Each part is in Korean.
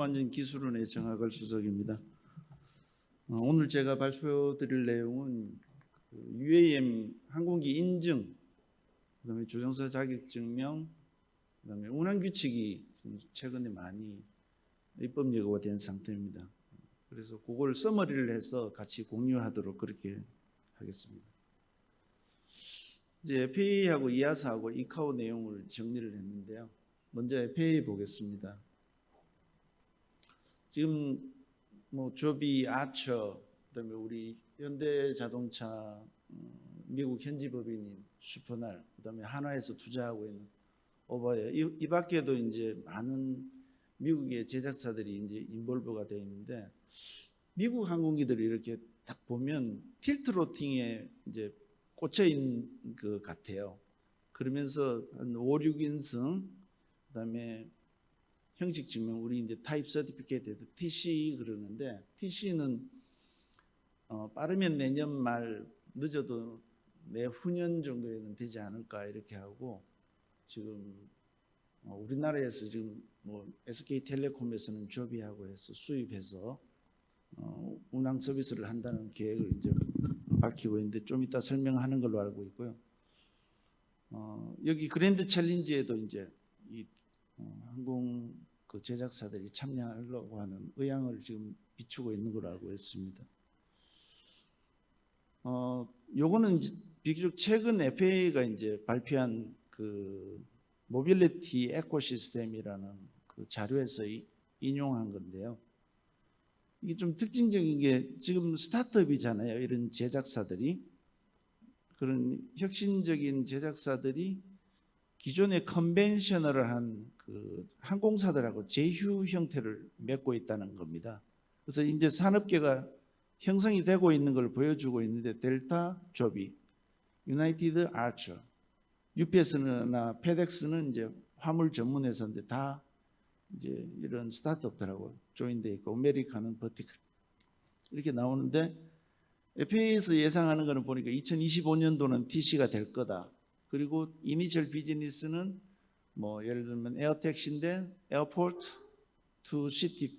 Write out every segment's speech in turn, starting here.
완전 기술원의 정학을 수석입니다. 오늘 제가 발표드릴 내용은 UAM 항공기 인증, 그다음에 조종사 자격증명, 그다음에 운항 규칙이 최근에 많이 입법 예고가 된 상태입니다. 그래서 그걸 서머리를 해서 같이 공유하도록 그렇게 하겠습니다. 이제 FAA하고 EASA하고 이카오 내용을 정리를 했는데요. 먼저 FAA 보겠습니다. 지금 조비, 아처, 그다음에 우리 현대자동차, 미국 현지 법인인 슈퍼날, 그다음에 한화에서 투자하고 있는 오바야, 이 밖에도 이제 많은 미국의 제작사들이 이제 인볼브가 되어 있는데, 미국 항공기들이 이렇게 딱 보면 틸트 로팅에 이제 꽂혀 있는 것 같아요. 그러면서 한 5, 6인승, 그다음에 형식 증명, 우리 이제 타입 서티피케이트 TC 그러는데, TC는 빠르면 내년 말, 늦어도 내후년 정도에는 되지 않을까 이렇게 하고, 지금 우리나라에서 지금 SK텔레콤에서는 조비하고 해서 수입해서 운항 서비스를 한다는 계획을 이제 밝히고 있는데, 좀 이따 설명하는 걸로 알고 있고요. 여기 그랜드 챌린지에도 이제 이 항공 제작사들이 참여하려고 하는 의향을 지금 비추고 있는 걸로 알고 있습니다. 요거는 비교적 최근 FAA가 이제 발표한 그 모빌리티 에코시스템이라는 그 자료에서 인용한 건데요. 이게 좀 특징적인 게, 지금 스타트업이잖아요. 이런 제작사들이, 그런 혁신적인 제작사들이 기존의 컨벤셔널한 그 항공사들하고 제휴 형태를 맺고 있다는 겁니다. 그래서 이제 산업계가 형성이 되고 있는 걸 보여주고 있는데, 델타, 조비, 유나이티드, 아처, UPS나 페덱스는 이제 화물 전문 회사인데 다 이제 이런 스타트업들하고 조인돼 있고, 아메리카는 버티컬 이렇게 나오는데, FAA에서 예상하는 거는 보니까 2025년도는 TC가 될 거다. 그리고 이니셜 비즈니스는 예를 들면 에어택시인데 에어포트 투 시티,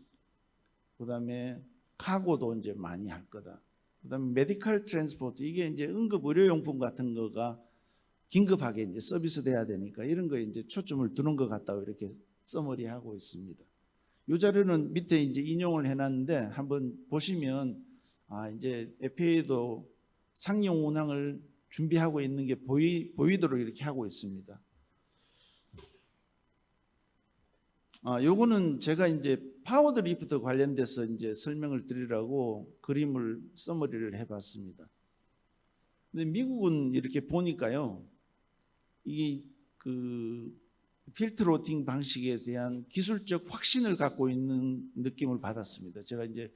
그다음에 카고도 이제 많이 할 거다. 그다음에 메디컬 트랜스포트, 이게 이제 응급 의료용품 같은 거가 긴급하게 이제 서비스 돼야 되니까 이런 거에 이제 초점을 두는 것 같다고 이렇게 서머리하고 있습니다. 이 자료는 밑에 이제 인용을 해놨는데, 한번 보시면 이제 FAA도 상용 운항을 준비하고 있는 게 보이도록 이렇게 하고 있습니다. 요거는 제가 이제 파워드리프트 관련돼서 이제 설명을 드리라고 그림을 서머리를 해봤습니다. 근데 미국은 이렇게 보니까요, 이 그 틸트 로팅 방식에 대한 기술적 확신을 갖고 있는 느낌을 받았습니다. 제가 이제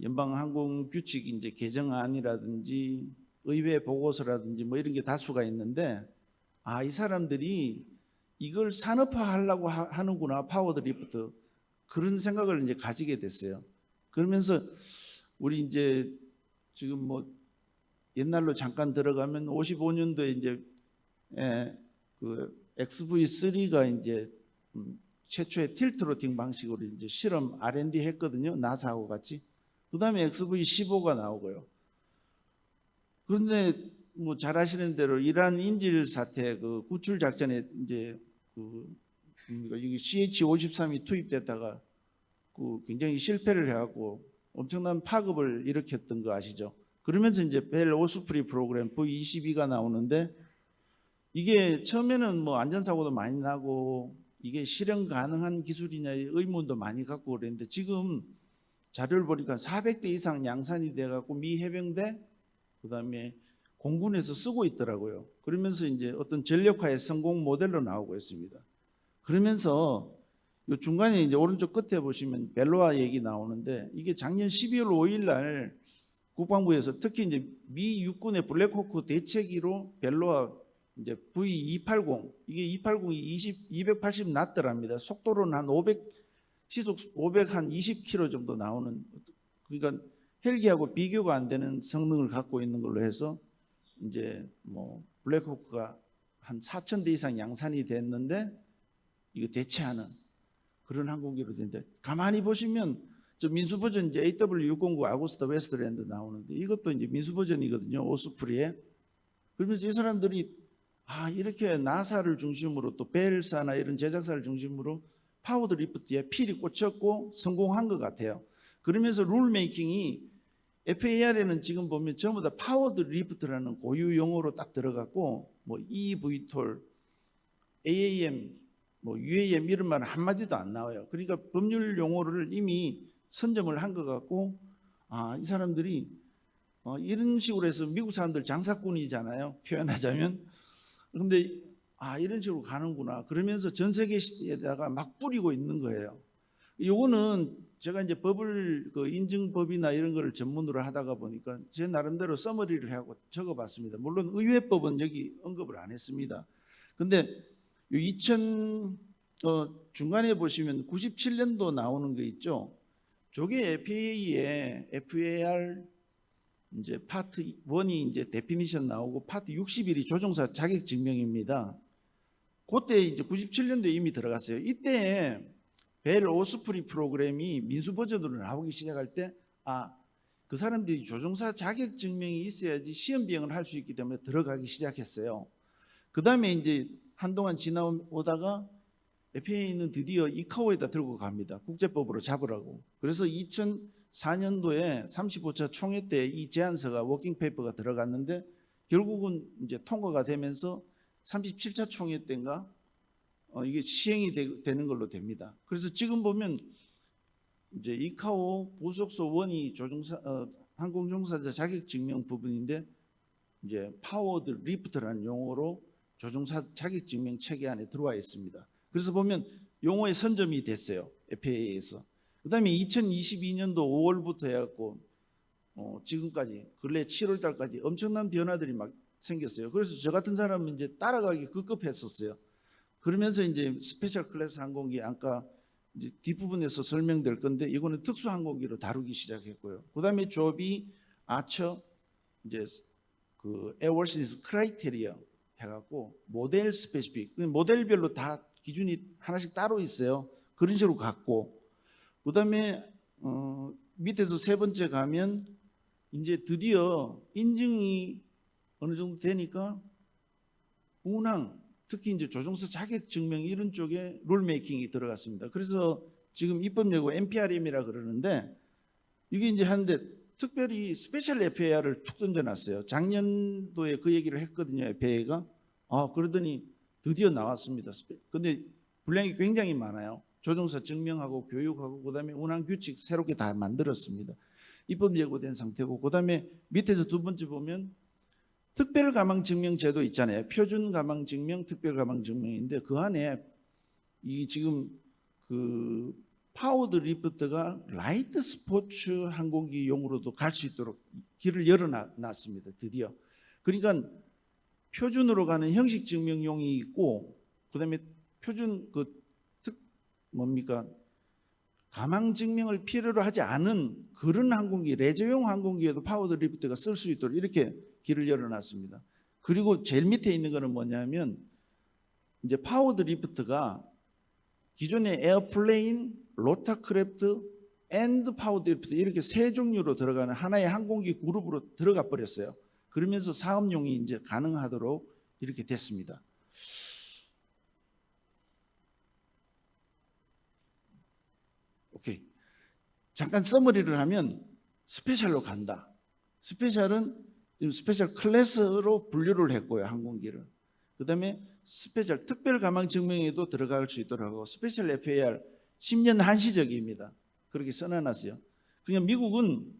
연방항공 규칙 이제 개정안이라든지 의회 보고서라든지 이런 게 다수가 있는데, 이 사람들이 이걸 산업화하려고 하는구나, 파워드리프트, 그런 생각을 이제 가지게 됐어요. 그러면서 우리 이제 지금 옛날로 잠깐 들어가면 55년도에 이제 그 XV3가 이제 최초의 틸트 로팅 방식으로 이제 실험 R&D 했거든요. 나사하고 같이. 그다음에 XV15가 나오고요. 그런데 잘 아시는 대로 이란 인질 사태 그 구출 작전에 이제 여기 CH-53이 투입됐다가 굉장히 실패를 해갖고 엄청난 파급을 일으켰던 거 아시죠? 그러면서 이제 벨 오스프리 프로그램 V22가 나오는데, 이게 처음에는 안전사고도 많이 나고 이게 실현 가능한 기술이냐의 의문도 많이 갖고 그랬는데, 지금 자료를 보니까 400대 이상 양산이 돼갖고 미 해병대, 그다음에 공군에서 쓰고 있더라고요. 그러면서 이제 어떤 전력화의 성공 모델로 나오고 있습니다. 그러면서 요 중간에 이제 오른쪽 끝에 보시면 벨로아 얘기 나오는데, 이게 작년 12월 5일 날 국방부에서 특히 이제 미 육군의 블랙호크 대체기로 벨로아 이제 V280, 이게 280이 280 나트랍니다. 속도로는 한 시속 520km 정도 나오는, 그러니까 헬기하고 비교가 안 되는 성능을 갖고 있는 걸로 해서 이제 블랙호크가 한 4,000대 이상 양산이 됐는데, 이거 대체하는 그런 항공기로 되는데 가만히 보시면 저 민수 버전 이제 AW609 아구스타 웨스트랜드 나오는데 이것도 이제 민수 버전이거든요. 오스프리에. 그러면서 이 사람들이 이렇게 나사를 중심으로 또 벨사나 이런 제작사를 중심으로 파워드 리프트에 필이 꽂혔고 성공한 것 같아요. 그러면서 룰 메이킹이 FAR에는 지금 보면 전부 다 파워드 리프트라는 고유 용어로 딱 들어갔고 뭐 eVTOL, AAM, 뭐 UAM 이런 말은 한마디도 안 나와요. 그러니까 법률 용어를 이미 선점을 한 것 같고 이 사람들이 이런 식으로 해서 미국 사람들 장사꾼이잖아요. 표현하자면. 그런데 이런 식으로 가는구나. 그러면서 전 세계에다가 막 뿌리고 있는 거예요. 요거는 제가 이제 법을 인증법이나 이런 거를 전문으로 하다가 보니까 제 나름대로 서머리를 하고 적어봤습니다. 물론 의회법은 여기 언급을 안 했습니다. 근데 2000 중간에 보시면 97년도 나오는 거 있죠. 저게 FAA의 FAR 이제 파트 1이 이제 데피니션 나오고 파트 61이 조종사 자격 증명입니다. 그때 이제 97년도에 이미 들어갔어요. 이때 벨 오스프리 프로그램이 민수 버전으로 나오기 시작할 때 그 사람들이 조종사 자격 증명이 있어야지 시험 비행을 할 수 있기 때문에 들어가기 시작했어요. 그 다음에 이제 한동안 지나오다가 FAA는 드디어 이카오에다 들고 갑니다. 국제법으로 잡으라고. 그래서 2004년도에 35차 총회 때 이 제안서가 워킹 페이퍼가 들어갔는데 결국은 이제 통과가 되면서 37차 총회 때인가 이게 시행이 되는 걸로 됩니다. 그래서 지금 보면 이제 이카오 부속소 1이 항공종사자 자격증명 부분인데 이제 파워드 리프트라는 용어로 조종사 자격증명 체계 안에 들어와 있습니다. 그래서 보면 용어의 선점이 됐어요. FAA에서. 그 다음에 2022년도 5월부터 해갖고 지금까지 근래 7월 달까지 엄청난 변화들이 막 생겼어요. 그래서 저 같은 사람은 이제 따라가기 급급했었어요. 그러면서 이제 스페셜 클래스 항공기 아까 이제 뒷부분에서 설명될 건데 이거는 특수 항공기로 다루기 시작했고요. 그 다음에 조비, 아처, 이제 그 에어워시니스 크라이테리아 해갖고 모델 스페시픽, 모델별로 다 기준이 하나씩 따로 있어요. 그런 식으로 갔고, 그 다음에 밑에서 세 번째 가면 이제 드디어 인증이 어느 정도 되니까 운항, 특히 이제 조종사 자격 증명 이런 쪽에 룰 메이킹이 들어갔습니다. 그래서 지금 입법예고 NPRM이라 그러는데 이게 이제 하는데 특별히 스페셜 FAR을 툭 던져놨어요. 작년도에 그 얘기를 했거든요. FAA가. 그러더니 드디어 나왔습니다. 근데 분량이 굉장히 많아요. 조종사 증명하고 교육하고 그다음에 운항 규칙 새롭게 다 만들었습니다. 입법 예고된 상태고 그다음에 밑에서 두 번째 보면 특별 가망 증명 제도 있잖아요. 표준 가망 증명, 특별 가망 증명인데 그 안에 이 지금 그 파워드 리프트가 라이트 스포츠 항공기용으로도 갈 수 있도록 길을 열어놨습니다. 드디어. 그러니까 표준으로 가는 형식 증명용이 있고 그다음에 표준 가망 증명을 필요로 하지 않은 그런 항공기, 레저용 항공기에도 파워드 리프트가 쓸 수 있도록 이렇게 길을 열어놨습니다. 그리고 제일 밑에 있는 거는 뭐냐면 이제 파워드 리프트가 기존의 에어플레인, 로타크래프트, 앤드 파워드 리프트 이렇게 세 종류로 들어가는 하나의 항공기 그룹으로 들어가 버렸어요. 그러면서 사업용이 이제 가능하도록 이렇게 됐습니다. 오케이. 잠깐 서머리를 하면 스페셜로 간다. 스페셜은 지금 스페셜 클래스로 분류를 했고요. 항공기를. 그 다음에 스페셜 특별 가망 증명에도 들어갈 수 있도록 하고 스페셜 FAR 10년 한시적입니다. 그렇게 써놔놨어요. 그냥 미국은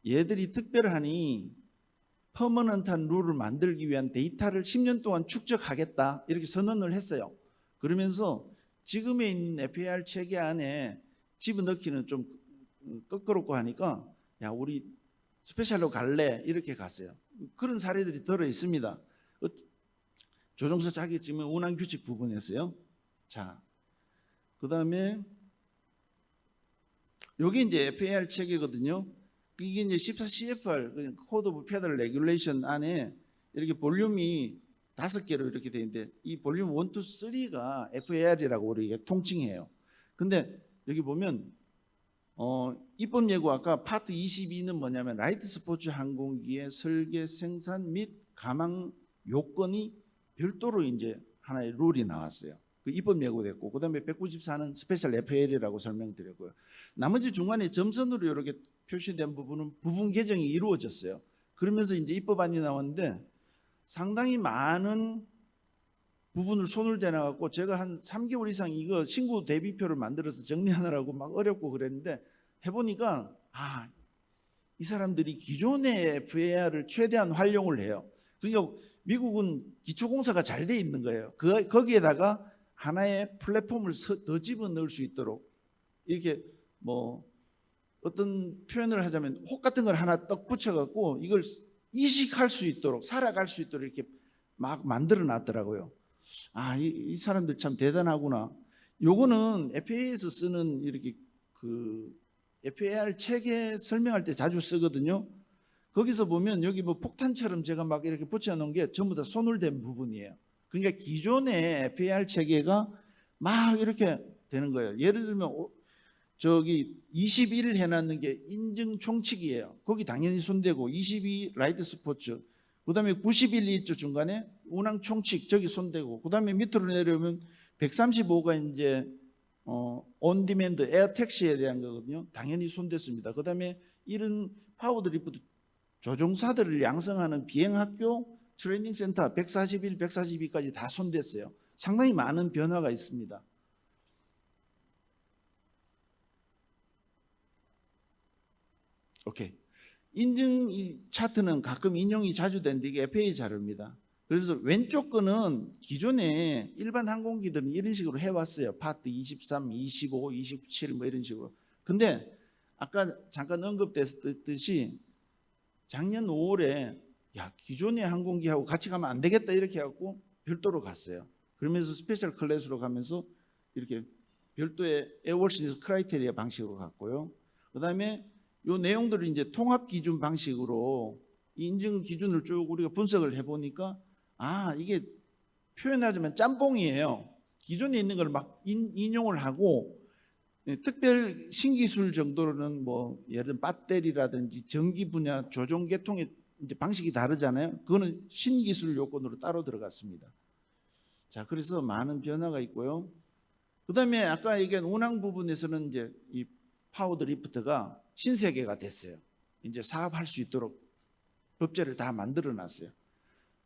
얘들이 특별하니 퍼머넌트한 룰을 만들기 위한 데이터를 10년 동안 축적하겠다 이렇게 선언을 했어요. 그러면서 지금에 있는 FAR 체계 안에 집어넣기는 좀 껄끄럽고 하니까 야 우리 스페셜로 갈래 이렇게 갔어요. 그런 사례들이 들어 있습니다. 조종사 자격증명 운항 규칙 부분에서요. 자, 그 다음에 여기 이제 FAR 체계거든요. 이게 이제 14CFR 코드 오브 페더럴 레귤레이션 안에 이렇게 볼륨이 5개로 이렇게 되어 있는데 이 볼륨 1, 2, 3가 FAR이라고 우리가 통칭해요. 근데 여기 보면 입법 예고 아까 파트 22는 뭐냐면 라이트 스포츠 항공기의 설계, 생산 및 가망 요건이 별도로 이제 하나의 룰이 나왔어요. 그 입법 예고됐고, 그다음에 194는 스페셜 FL이라고 설명드렸고요. 나머지 중간에 점선으로 이렇게 표시된 부분은 부분 개정이 이루어졌어요. 그러면서 이제 입법안이 나왔는데 상당히 많은 부분을 손을 대놔갖고 제가 한 3개월 이상 이거 신고 대비표를 만들어서 정리하느라고 막 어렵고 그랬는데 해보니까 이 사람들이 기존의 FAR을 최대한 활용을 해요. 그러니까 미국은 기초공사가 잘 돼 있는 거예요. 거기에다가 하나의 플랫폼을 더 집어넣을 수 있도록 이렇게 뭐 어떤 표현을 하자면 혹 같은 걸 하나 떡 붙여갖고 이걸 이식할 수 있도록 살아갈 수 있도록 이렇게 막 만들어 놨더라고요. 이 사람들 참 대단하구나. 요거는 FAA에서 쓰는 이렇게 그 FAR 체계 설명할 때 자주 쓰거든요. 거기서 보면 여기 뭐 폭탄처럼 제가 막 이렇게 붙여놓은 게 전부 다 손을댄 부분이에요. 그러니까 기존의 FAR 체계가 막 이렇게 되는 거예요. 예를 들면 저기 21 해놨는 게 인증 총칙이에요. 거기 당연히 손대고 22 라이트 스포츠, 그 다음에 91 있죠 중간에 운항 총칙 저기 손대고, 그 다음에 밑으로 내려오면 135가 이제 온디맨드 에어 택시에 대한 거거든요. 당연히 손댔습니다. 그 다음에 이런 파워드리프트 조종사들을 양성하는 비행학교 트레이닝 센터 141, 142까지 다 손댔어요. 상당히 많은 변화가 있습니다. 오케이. 인증 차트는 가끔 인용이 자주 되는데 이게 FAA 자료입니다. 그래서 왼쪽 거는 기존에 일반 항공기들은 이런 식으로 해왔어요. 파트 23, 25, 27 뭐 이런 식으로. 근데 아까 잠깐 언급됐듯이 작년 5월에 기존의 항공기하고 같이 가면 안 되겠다 이렇게 해갖고 별도로 갔어요. 그러면서 스페셜 클래스로 가면서 이렇게 별도의 에어월시니스 크라이테리아 방식으로 갔고요. 그 다음에 요 내용들을 이제 통합 기준 방식으로 인증 기준을 쭉 우리가 분석을 해보니까 이게 표현하자면 짬뽕이에요. 기존에 있는 걸 막 인용을 하고 특별 신기술 정도로는 뭐 예를 들면 배터리라든지 전기 분야 조종 계통의 이제 방식이 다르잖아요. 그거는 신기술 요건으로 따로 들어갔습니다. 자, 그래서 많은 변화가 있고요. 그다음에 아까 얘기한 운항 부분에서는 이제 이 파워드리프트가 신세계가 됐어요. 이제 사업할 수 있도록 법제를 다 만들어 놨어요.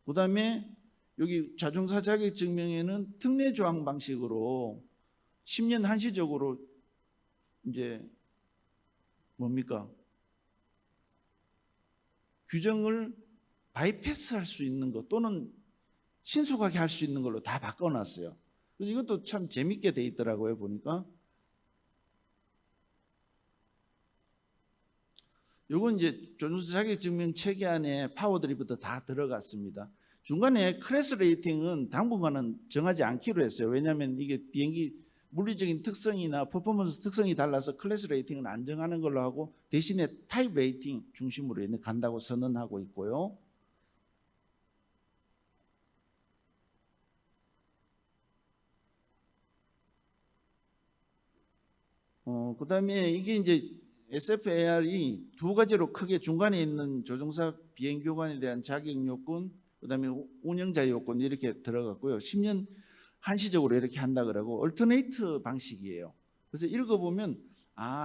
그다음에 여기 자동차 자격 증명에는 특례 조항 방식으로 10년 한시적으로 이제 뭡니까? 규정을 바이패스할 수 있는 것 또는 신속하게 할 수 있는 걸로 다 바꿔놨어요. 그래서 이것도 참 재밌게 돼 있더라고요 보니까. 요건 이제 조종사 자격증명 체계 안에 파워드리프트 다 들어갔습니다. 중간에 클래스 레이팅은 당분간은 정하지 않기로 했어요. 왜냐하면 이게 비행기 물리적인 특성이나 퍼포먼스 특성이 달라서 클래스 레이팅은 안 정하는 걸로 하고 대신에 타입 레이팅 중심으로 간다고 선언하고 있고요. 그 다음에 이게 이제 SFAR이 두 가지로 크게 중간에 있는 조종사 비행교관에 대한 자격 요건, 그 다음에 운영자 요건 이렇게 들어갔고요. 10년 한시적으로 이렇게 한다 그러고 얼터네이트 방식이에요. 그래서 읽어보면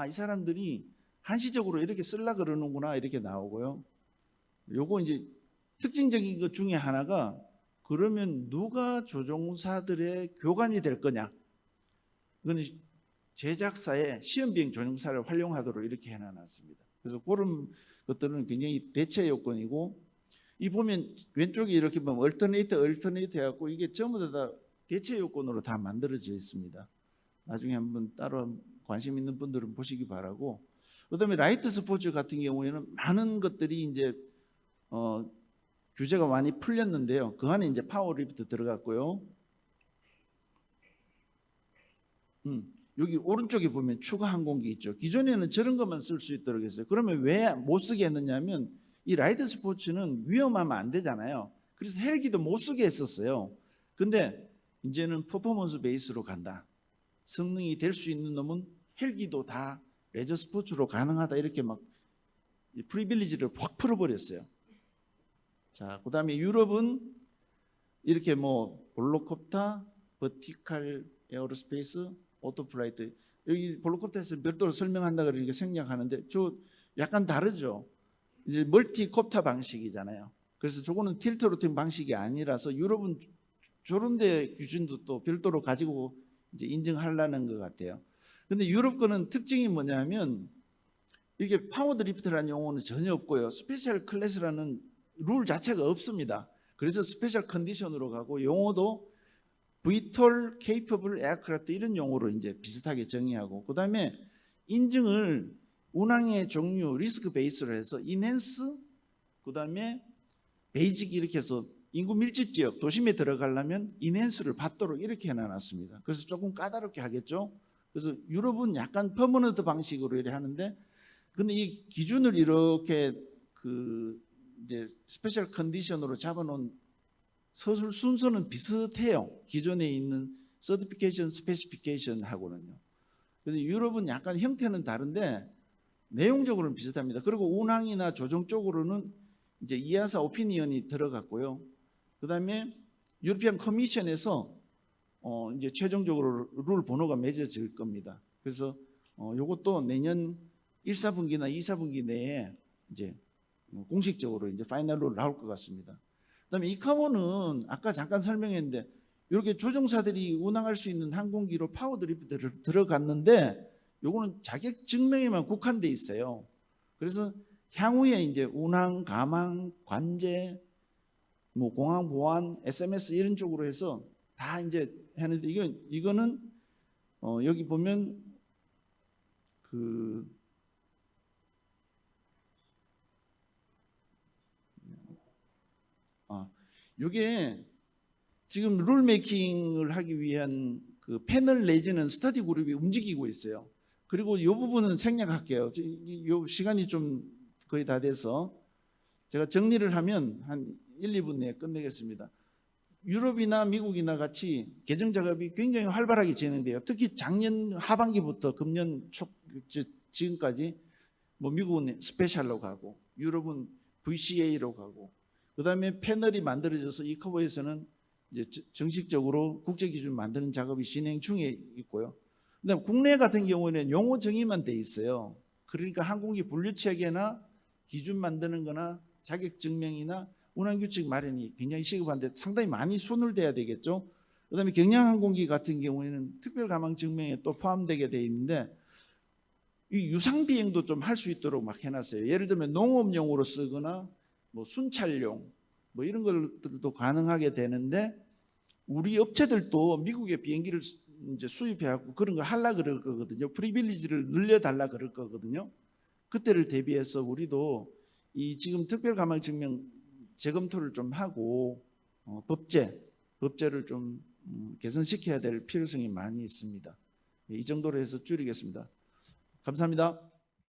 이 사람들이 한시적으로 이렇게 쓰려 그러는구나 이렇게 나오고요. 요거 이제 특징적인 것 중에 하나가 그러면 누가 조종사들의 교관이 될 거냐. 이거는 제작사에 시험비행 조종사를 활용하도록 이렇게 해놨습니다. 그래서 그런 것들은 굉장히 대체 요건이고, 이 보면 왼쪽에 이렇게 보면 얼터네이트 해갖고 이게 전부 다 대체 요건으로 다 만들어져 있습니다. 나중에 한번 따로 관심 있는 분들은 보시기 바라고. 그다음에 라이트 스포츠 같은 경우에는 많은 것들이 이제 규제가 많이 풀렸는데요. 그 안에 이제 파워리프트 들어갔고요. 여기 오른쪽에 보면 추가 항공기 있죠. 기존에는 저런 것만 쓸 수 있도록 했어요. 그러면 왜 못 쓰게 했느냐면 이 라이트 스포츠는 위험하면 안 되잖아요. 그래서 헬기도 못 쓰게 했었어요. 근데 이제는 퍼포먼스 베이스로 간다. 성능이 될 수 있는 놈은 헬기도 다 레저 스포츠로 가능하다 이렇게 막 프리빌리지를 확 풀어버렸어요. 자, 그다음에 유럽은 이렇게 뭐 볼로콥터, 버티칼 에어로스페이스, 오토플라이트 여기 볼로콥터에서 별도로 설명한다 그러니까 생략하는데 저 약간 다르죠. 이제 멀티콥터 방식이잖아요. 그래서 저거는 틸트 로팅 방식이 아니라서 유럽은 저런 데 기준도 또 별도로 가지고 이제 인증하려는 것 같아요. 근데 유럽 거는 특징이 뭐냐면 이게 파워 드리프트라는 용어는 전혀 없고요. 스페셜 클래스라는 룰 자체가 없습니다. 그래서 스페셜 컨디션으로 가고 용어도 VTOL Capable Aircraft 이런 용어로 이제 비슷하게 정의하고 그다음에 인증을 운항의 종류 리스크 베이스로 해서 인핸스 그다음에 베이직 이렇게 해서 인구 밀집 지역 도심에 들어가려면 인핸스를 받도록 이렇게 해놔놨습니다. 그래서 조금 까다롭게 하겠죠. 그래서 유럽은 약간 퍼머넌트 방식으로 이렇게 하는데 근데 이 기준을 이렇게 그 이제 스페셜 컨디션으로 잡아놓은 서술 순서는 비슷해요. 기존에 있는 서티피케이션 스페시피케이션하고는요. 그런데 유럽은 약간 형태는 다른데 내용적으로는 비슷합니다. 그리고 운항이나 조종 쪽으로는 이제 이아사 오피니언이 들어갔고요. 그다음에 유로피안 커미션에서 이제 최종적으로 룰 번호가 맺어질 겁니다. 그래서 요것도 내년 1사분기나 2사분기 내에 이제 공식적으로 이제 파이널 룰 나올 것 같습니다. 그다음에 이카모는 아까 잠깐 설명했는데 이렇게 조종사들이 운항할 수 있는 항공기로 파워 드리프트를 들어갔는데 요거는 자격 증명에만 국한돼 있어요. 그래서 향후에 이제 운항, 가망, 관제, 뭐 공항 보안, SMS 이런 쪽으로 해서 다 이제 하는데 이거는 여기 보면 그 이게 지금 룰 메이킹을 하기 위한 그 패널 내지는 스터디 그룹이 움직이고 있어요. 그리고 이 부분은 생략할게요. 이 시간이 좀 거의 다 돼서 제가 정리를 하면 한 1, 2분 내에 끝내겠습니다. 유럽이나 미국이나 같이 개정 작업이 굉장히 활발하게 진행돼요. 특히 작년 하반기부터 금년 초 지금까지 뭐 미국은 스페셜로 가고 유럽은 VCA로 가고 그다음에 패널이 만들어져서 이 커버에서는 이제 정식적으로 국제 기준 만드는 작업이 진행 중에 있고요. 그다음 국내 같은 경우에는 용어 정의만 돼 있어요. 그러니까 항공기 분류 체계나 기준 만드는 거나 자격 증명이나 운항 규칙 마련이 굉장히 시급한데 상당히 많이 손을 대야 되겠죠. 그다음에 경량항공기 같은 경우에는 특별 가망 증명에 또 포함되게 돼 있는데 이 유상 비행도 좀 할 수 있도록 막 해놨어요. 예를 들면 농업용으로 쓰거나 뭐 순찰용 뭐 이런 것들도 가능하게 되는데 우리 업체들도 미국의 비행기를 이제 수입해갖고 그런 걸 하려 그럴 거거든요. 프리빌리지를 늘려달라 그럴 거거든요. 그때를 대비해서 우리도 이 지금 특별 가망 증명 재검토를 좀 하고 법제를 좀 개선시켜야 될 필요성이 많이 있습니다. 이 정도로 해서 줄이겠습니다. 감사합니다.